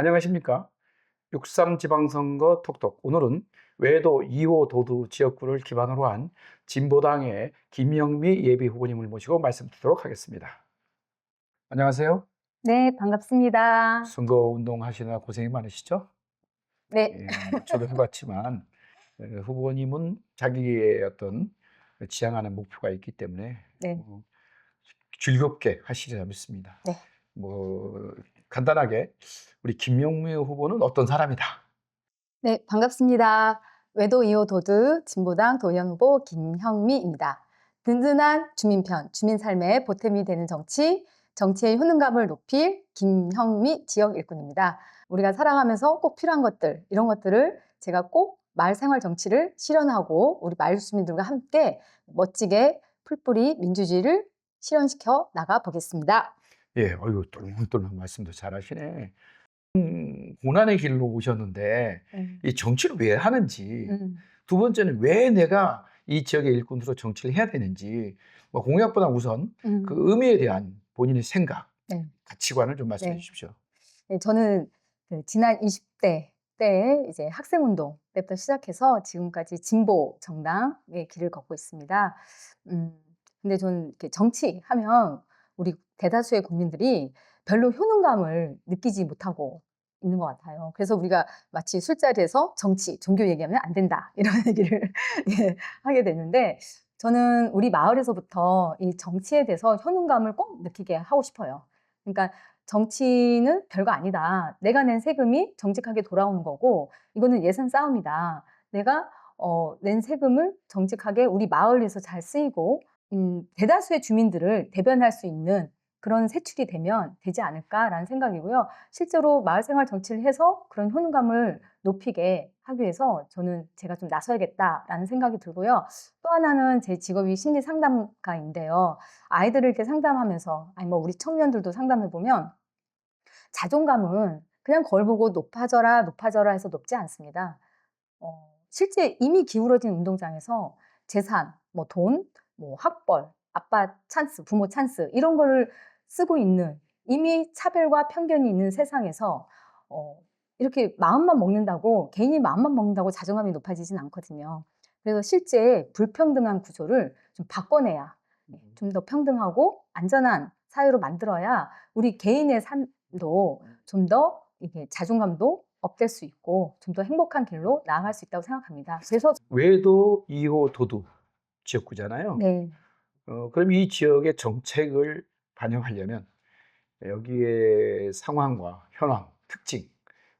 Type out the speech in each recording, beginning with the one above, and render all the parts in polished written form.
안녕하십니까? 6.3 지방선거 톡톡. 오늘은 외도 2호 도두 지역구를 기반으로 한 진보당의 김영미 예비후보님을 모시고 말씀드리도록 하겠습니다. 안녕하세요. 네, 반갑습니다. 선거운동 하시느라 고생이 많으시죠? 네. 예, 뭐 저도 해봤지만 후보님은 자기의 어떤 지향하는 목표가 있기 때문에 네. 어, 즐겁게 하시리라 믿습니다. 네. 뭐 간단하게 우리 김영미 후보는 어떤 사람이다? 네, 반갑습니다. 외도 2호 도드 진보당 도연 후보 김형미입니다. 든든한 주민편, 주민 삶에 보탬이 되는 정치, 정치의 효능감을 높일 김형미 지역 일꾼입니다. 우리가 살아가면서 꼭 필요한 것들, 이런 것들을 제가 꼭 마을 생활 정치를 실현하고 우리 마을 주민들과 함께 멋지게 풀뿌리 민주주의를 실현시켜 나가 보겠습니다. 예, 어유 똘망똘망 말씀도 잘하시네. 고난의 길로 오셨는데 음. 이 정치를 왜 하는지, 음. 두 번째는 왜 내가 이 지역의 일꾼으로 정치를 해야 되는지, 뭐 공약보다 우선 그 음. 의미에 대한 본인의 생각, 네. 가치관을 좀 말씀해 네. 주십시오. 네, 저는 그 지난 20대 때에 이제 학생운동 때부터 시작해서 지금까지 진보 정당의 길을 걷고 있습니다. 근데 저는 이렇게 정치하면 우리 대다수의 국민들이 별로 효능감을 느끼지 못하고 있는 것 같아요. 그래서 우리가 마치 술자리에서 정치, 종교 얘기하면 안 된다 이런 얘기를 예, 하게 되는데 저는 우리 마을에서부터 이 정치에 대해서 효능감을 꼭 느끼게 하고 싶어요. 그러니까 정치는 별거 아니다. 내가 낸 세금이 정직하게 돌아오는 거고 이거는 예산 싸움이다. 내가 낸 세금을 정직하게 우리 마을에서 잘 쓰이고 대다수의 주민들을 대변할 수 있는 그런 세출이 되면 되지 않을까라는 생각이고요. 실제로 마을 생활 정치를 해서 그런 효능감을 높이게 하기 위해서 저는 제가 좀 나서야겠다라는 생각이 들고요. 또 하나는 제 직업이 심리 상담가인데요. 아이들을 이렇게 상담하면서 아니 뭐 우리 청년들도 상담해 보면 자존감은 그냥 거울 보고 높아져라, 높아져라 해서 높지 않습니다. 실제 이미 기울어진 운동장에서 재산, 뭐 돈, 뭐 학벌, 아빠 찬스, 부모 찬스 이런 거를 쓰고 있는 이미 차별과 편견이 있는 세상에서 어 이렇게 마음만 먹는다고 개인이 마음만 먹는다고 자존감이 높아지진 않거든요. 그래서 실제 불평등한 구조를 좀 바꿔내야 좀 더 평등하고 안전한 사회로 만들어야 우리 개인의 삶도 좀 더 이게 자존감도 업될 수 있고 좀 더 행복한 길로 나아갈 수 있다고 생각합니다. 그래서 외도 2호 도두 지역구잖아요. 네. 그럼 이 지역의 정책을 반영하려면 여기의 상황과 현황, 특징,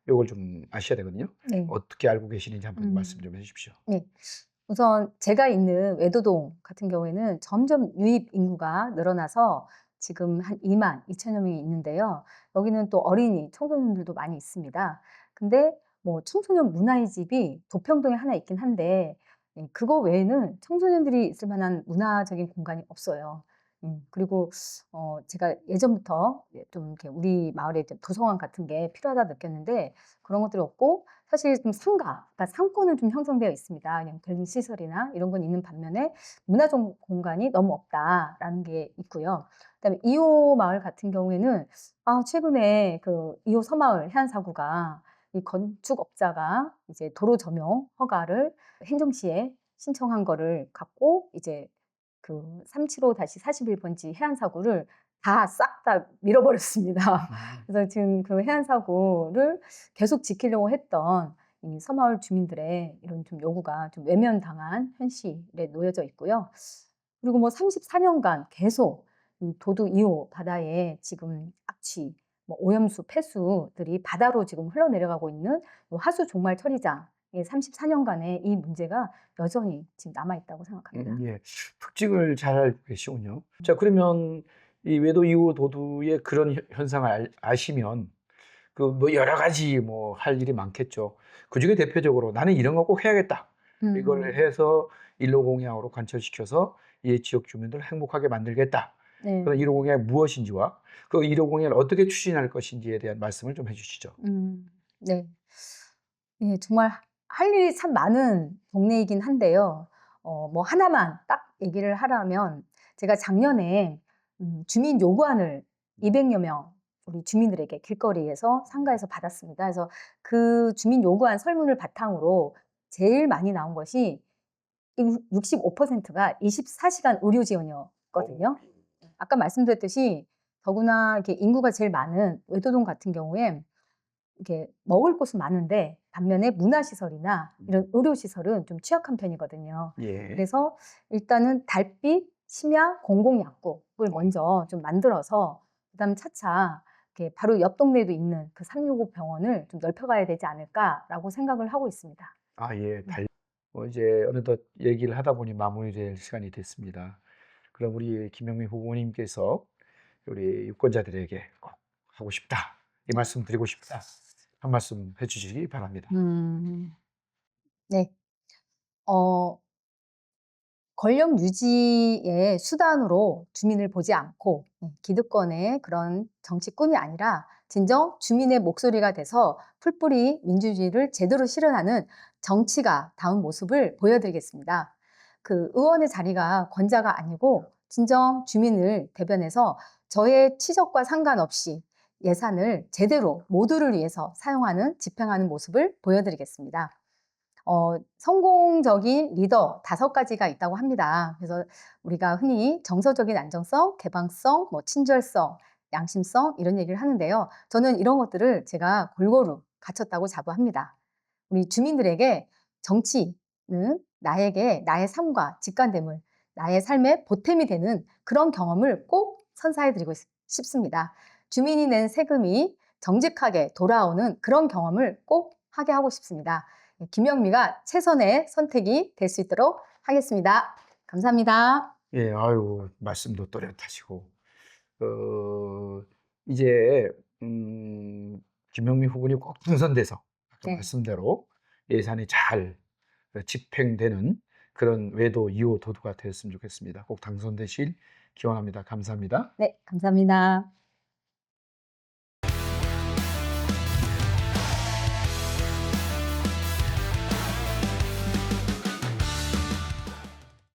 요걸 좀 아셔야 되거든요. 네. 어떻게 알고 계시는지 한번 말씀 음. 좀 해 주십시오. 네. 우선 제가 있는 외도동 같은 경우에는 점점 유입 인구가 늘어나서 지금 한 22,000여 명이 있는데요. 여기는 또 어린이, 청소년들도 많이 있습니다. 근데 뭐 청소년 문화의 집이 도평동에 하나 있긴 한데 그거 외에는 청소년들이 있을 만한 문화적인 공간이 없어요. 그리고 제가 예전부터 좀 이렇게 우리 마을에 좀 도서관 같은 게 필요하다 느꼈는데 그런 것들이 없고 사실 좀 상가, 그러니까 상권은 좀 형성되어 있습니다. 그냥 편의 시설이나 이런 건 있는 반면에 문화적 공간이 너무 없다라는 게 있고요. 그다음에 2호 마을 같은 경우에는 최근에 그 2호 서마을 해안사구가 이 건축업자가 이제 도로 점용 허가를 행정시에 신청한 거를 갖고 이제 그 375-41번지 해안사구를 다 싹 다 밀어버렸습니다. 음. 그래서 지금 그 해안사고를 계속 지키려고 했던 이 섬마을 주민들의 이런 좀 요구가 좀 외면당한 현실에 놓여져 있고요. 그리고 뭐 34년간 계속 이 도도 2호 바다에 지금 악취, 뭐 오염수, 폐수들이 바다로 지금 흘러내려가고 있는 요 하수 종말 처리장의 34년간의 이 문제가 여전히 지금 남아 있다고 생각합니다. 예. 특징을 잘 알고 계시군요. 자, 그러면 이 외도 2호 도두의 그런 현상을 아시면 그 뭐 여러 가지 뭐 할 일이 많겠죠. 그중에 대표적으로 '나는 이런 거 꼭 해야겠다.' 이걸 음. 해서 일로 공약으로 관철시켜서 이 지역 주민들을 행복하게 만들겠다. 네. 그런 1호 공약이 무엇인지와 그 1호 공약을 어떻게 추진할 것인지에 대한 말씀을 좀 해 주시죠. 네. 예, 정말 할 일이 참 많은 동네이긴 한데요. 뭐 하나만 딱 얘기를 하라면 제가 작년에 주민 요구안을 200여 명 우리 주민들에게 길거리에서 상가에서 받았습니다. 그래서 그 주민 요구한 설문을 바탕으로 제일 많이 나온 것이 65%가 24시간 의료 지원이었거든요. 아까 말씀드렸듯이 더구나 이렇게 인구가 제일 많은 외도동 같은 경우에 이게 먹을 곳은 많은데 반면에 문화시설이나 이런 의료시설은 좀 취약한 편이거든요. 예. 그래서 일단은 달빛, 심야, 공공약국을 먼저 좀 만들어서 그다음 차차 이렇게 바로 옆 동네에도 있는 그 365 병원을 좀 넓혀가야 되지 않을까라고 생각을 하고 있습니다. 아, 예. 네. 이제 어느덧 얘기를 하다 보니 마무리될 시간이 됐습니다. 그럼 우리 김영미 후보님께서 우리 유권자들에게 꼭 하고 싶다, 이 말씀 드리고 싶다, 한 말씀 해주시기 바랍니다. 네. 어, 권력 유지의 수단으로 주민을 보지 않고 기득권의 그런 정치꾼이 아니라 진정 주민의 목소리가 돼서 풀뿌리 민주주의를 제대로 실현하는 정치가 다운 모습을 보여드리겠습니다. 그 의원의 자리가 권자가 아니고 진정 주민을 대변해서 저의 치적과 상관없이 예산을 제대로 모두를 위해서 사용하는 집행하는 모습을 보여드리겠습니다. 성공적인 리더 5가지가 있다고 합니다. 그래서 우리가 흔히 정서적인 안정성, 개방성, 뭐 친절성, 양심성 이런 얘기를 하는데요. 저는 이런 것들을 제가 골고루 갖췄다고 자부합니다. 우리 주민들에게 정치는 나에게 나의 삶과 직관됨을, 나의 삶의 보탬이 되는 그런 경험을 꼭 선사해드리고 싶습니다. 주민이 낸 세금이 정직하게 돌아오는 그런 경험을 꼭 하게 하고 싶습니다. 김영미가 최선의 선택이 될 수 있도록 하겠습니다. 감사합니다. 예, 아유, 말씀도 또렷하시고, 이제, 김영미 후보님 꼭 당선돼서, 아까 네. 말씀대로 예산이 잘 집행되는 그런 외도 2호 도도가 되었으면 좋겠습니다. 꼭 당선되실 기원합니다. 감사합니다. 네, 감사합니다.